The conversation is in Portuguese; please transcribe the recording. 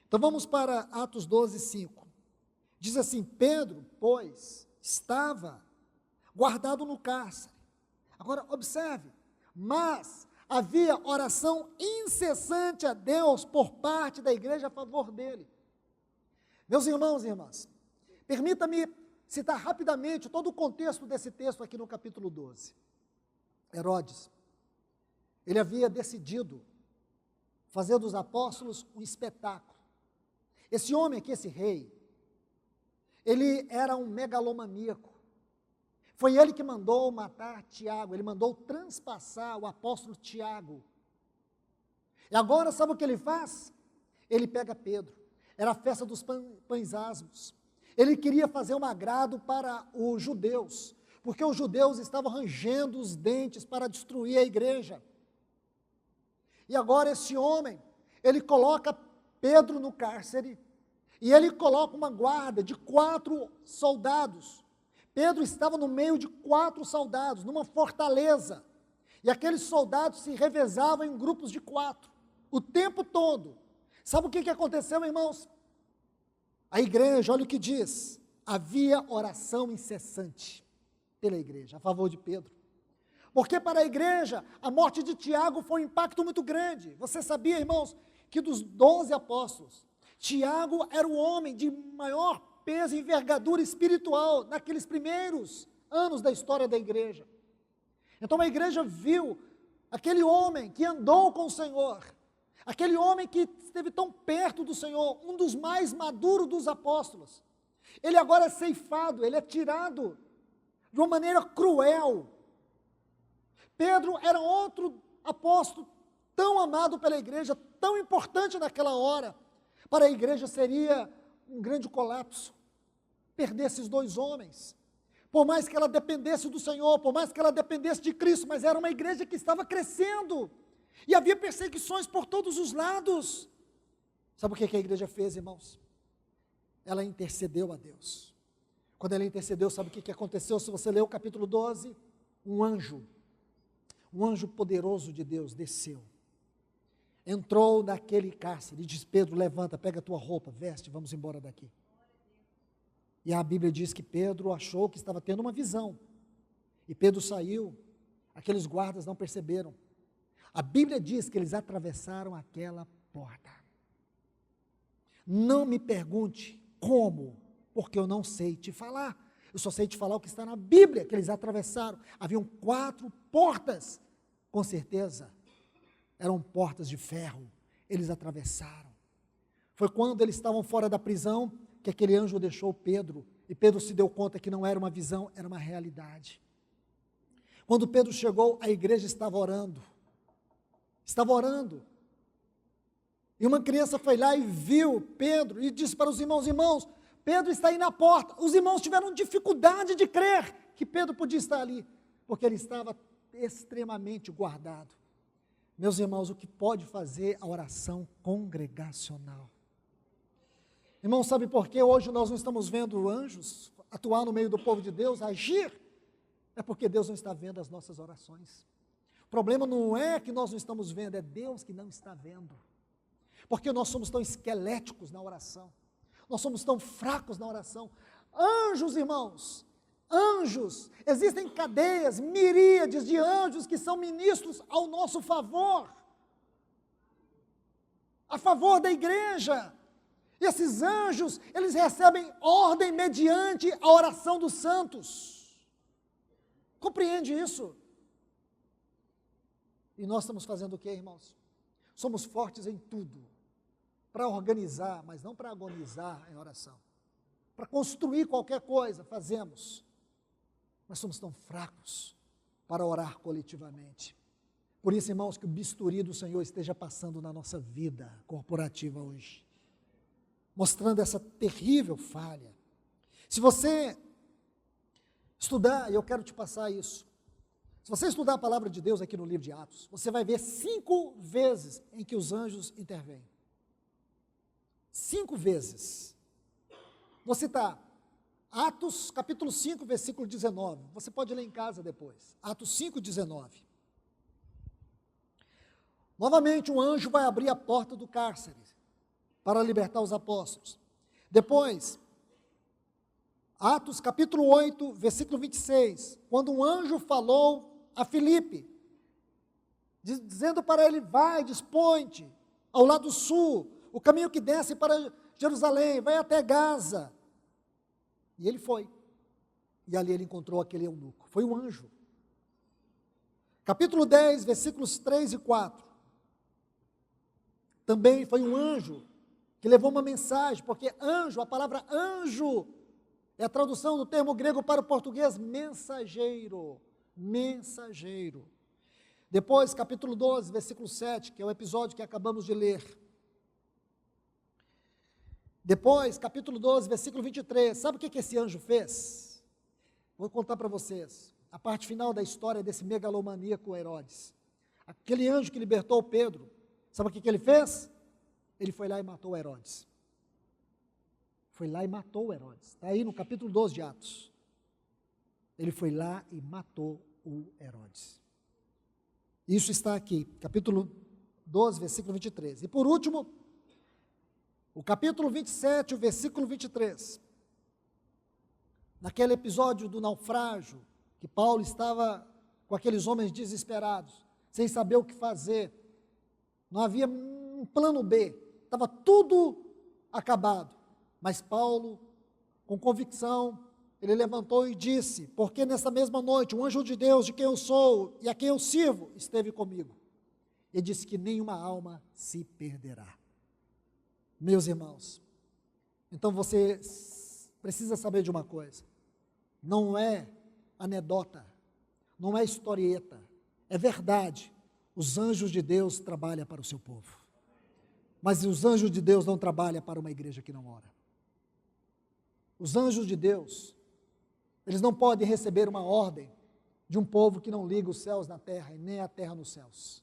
Então vamos para Atos 12, 5. Diz assim: Pedro, pois, estava guardado no cárcere. Agora, observe, mas havia oração incessante a Deus por parte da igreja a favor dele. Meus irmãos e irmãs, permita-me citar rapidamente todo o contexto desse texto aqui no capítulo 12. Herodes, ele havia decidido fazer dos apóstolos um espetáculo. Esse homem aqui, esse rei, ele era um megalomaníaco. Foi ele que mandou matar Tiago, ele mandou transpassar o apóstolo Tiago. E agora, sabe o que ele faz? Ele pega Pedro. Era a festa dos pães asmos. Ele queria fazer um agrado para os judeus, porque os judeus estavam rangendo os dentes para destruir a igreja. E agora esse homem, ele coloca Pedro no cárcere, e ele coloca uma guarda de 4 soldados. Pedro estava no meio de 4 soldados, numa fortaleza, e aqueles soldados se revezavam em grupos de 4, o tempo todo. Sabe o que aconteceu, irmãos? A igreja, olha o que diz, havia oração incessante pela igreja, a favor de Pedro. Porque para a igreja, a morte de Tiago foi um impacto muito grande. Você sabia, irmãos, que dos 12 apóstolos, Tiago era o homem de maior peso e envergadura espiritual naqueles primeiros anos da história da igreja. Então a igreja viu aquele homem que andou com o Senhor, aquele homem que esteve tão perto do Senhor, um dos mais maduros dos apóstolos. Ele agora é ceifado, ele é tirado de uma maneira cruel. Pedro era outro apóstolo tão amado pela igreja, tão importante naquela hora. Para a igreja seria um grande colapso perder esses 2 homens. Por mais que ela dependesse do Senhor, por mais que ela dependesse de Cristo, mas era uma igreja que estava crescendo. E havia perseguições por todos os lados. Sabe o que a igreja fez, irmãos? Ela intercedeu a Deus. Quando ela intercedeu, sabe o que aconteceu? Se você ler o capítulo 12, um anjo poderoso de Deus desceu. Entrou naquele cárcere e disse: Pedro, levanta, pega a tua roupa, veste, vamos embora daqui. E a Bíblia diz que Pedro achou que estava tendo uma visão. E Pedro saiu, aqueles guardas não perceberam. A Bíblia diz que eles atravessaram aquela porta. Não me pergunte como, porque eu não sei te falar. Eu só sei te falar o que está na Bíblia, que eles atravessaram. Haviam 4 portas, com certeza, eram portas de ferro. Eles atravessaram. Foi quando eles estavam fora da prisão, que aquele anjo deixou Pedro, e Pedro se deu conta que não era uma visão, era uma realidade. Quando Pedro chegou, a igreja estava orando. E uma criança foi lá e viu Pedro, e disse para os irmãos: irmãos, Pedro está aí na porta. Os irmãos tiveram dificuldade de crer que Pedro podia estar ali, porque ele estava extremamente guardado. Meus irmãos, o que pode fazer a oração congregacional? Irmãos, sabe por que hoje nós não estamos vendo anjos atuar no meio do povo de Deus, agir? É porque Deus não está vendo as nossas orações. O problema não é que nós não estamos vendo, é Deus que não está vendo. Porque nós somos tão esqueléticos na oração, nós somos tão fracos na oração. Anjos, irmãos, anjos, existem cadeias, miríades de anjos que são ministros ao nosso favor, a favor da igreja. E esses anjos, eles recebem ordem mediante a oração dos santos. Compreende isso? E nós estamos fazendo o quê, irmãos? Somos fortes em tudo, para organizar, mas não para agonizar em oração. Para construir qualquer coisa, fazemos. Mas somos tão fracos para orar coletivamente. Por isso, irmãos, que o bisturi do Senhor esteja passando na nossa vida corporativa hoje, mostrando essa terrível falha. Se você estudar, e eu quero te passar isso, se você estudar a palavra de Deus aqui no livro de Atos, você vai ver 5 vezes em que os anjos intervêm. 5 vezes. Vou citar Atos capítulo 5, versículo 19. Você pode ler em casa depois. Atos 5, 19. Novamente um anjo vai abrir a porta do cárcere para libertar os apóstolos. Depois, Atos capítulo 8, versículo 26, quando um anjo falou a Filipe, dizendo para ele, vai, dispõe-te ao lado sul, o caminho que desce para Jerusalém, vai até Gaza. E ele foi. E ali ele encontrou aquele eunuco. Foi um anjo. Capítulo 10, versículos 3 e 4. Também foi um anjo que levou uma mensagem, porque anjo, a palavra anjo, é a tradução do termo grego para o português mensageiro. Mensageiro. Depois, capítulo 12, versículo 7, que é o episódio que acabamos de ler. Depois, capítulo 12, versículo 23, sabe o que esse anjo fez? Vou contar para vocês, a parte final da história desse megalomaníaco Herodes. Aquele anjo que libertou Pedro, sabe o que ele fez? Ele foi lá e matou Herodes. Foi lá e matou Herodes. Está aí no capítulo 12 de Atos. Ele foi lá e matou o Herodes. Isso está aqui, capítulo 12, versículo 23. E por último, o capítulo 27, o versículo 23. Naquele episódio do naufrágio, que Paulo estava com aqueles homens desesperados, sem saber o que fazer, não havia um plano B, estava tudo acabado. Mas Paulo, com convicção, ele levantou e disse, porque nessa mesma noite, o anjo de Deus, de quem eu sou e a quem eu sirvo, esteve comigo. Ele disse que nenhuma alma se perderá. Meus irmãos, então você precisa saber de uma coisa, não é anedota, não é historieta, é verdade, os anjos de Deus trabalham para o seu povo, mas os anjos de Deus não trabalham para uma igreja que não ora. Os anjos de Deus, eles não podem receber uma ordem de um povo que não liga os céus na terra e nem a terra nos céus.